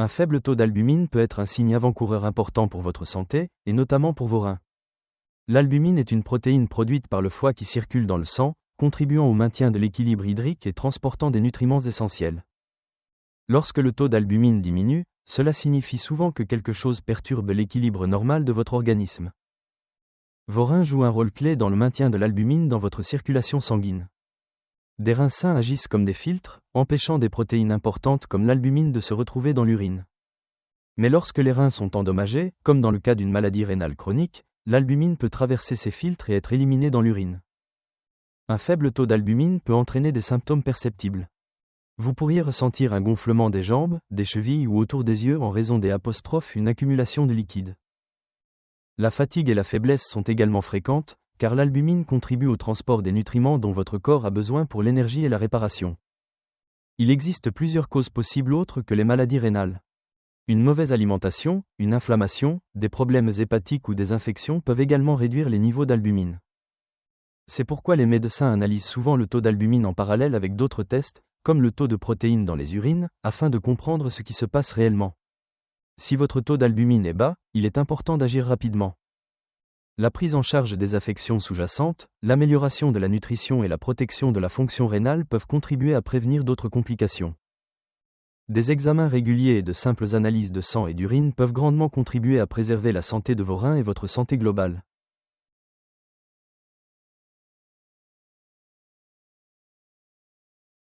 Un faible taux d'albumine peut être un signe avant-coureur important pour votre santé, et notamment pour vos reins. L'albumine est une protéine produite par le foie qui circule dans le sang, contribuant au maintien de l'équilibre hydrique et transportant des nutriments essentiels. Lorsque le taux d'albumine diminue, cela signifie souvent que quelque chose perturbe l'équilibre normal de votre organisme. Vos reins jouent un rôle clé dans le maintien de l'albumine dans votre circulation sanguine. Des reins sains agissent comme des filtres, empêchant des protéines importantes comme l'albumine de se retrouver dans l'urine. Mais lorsque les reins sont endommagés, comme dans le cas d'une maladie rénale chronique, l'albumine peut traverser ces filtres et être éliminée dans l'urine. Un faible taux d'albumine peut entraîner des symptômes perceptibles. Vous pourriez ressentir un gonflement des jambes, des chevilles ou autour des yeux en raison une accumulation de liquide. La fatigue et la faiblesse sont également fréquentes, car l'albumine contribue au transport des nutriments dont votre corps a besoin pour l'énergie et la réparation. Il existe plusieurs causes possibles autres que les maladies rénales. Une mauvaise alimentation, une inflammation, des problèmes hépatiques ou des infections peuvent également réduire les niveaux d'albumine. C'est pourquoi les médecins analysent souvent le taux d'albumine en parallèle avec d'autres tests, comme le taux de protéines dans les urines, afin de comprendre ce qui se passe réellement. Si votre taux d'albumine est bas, il est important d'agir rapidement. La prise en charge des affections sous-jacentes, l'amélioration de la nutrition et la protection de la fonction rénale peuvent contribuer à prévenir d'autres complications. Des examens réguliers et de simples analyses de sang et d'urine peuvent grandement contribuer à préserver la santé de vos reins et votre santé globale.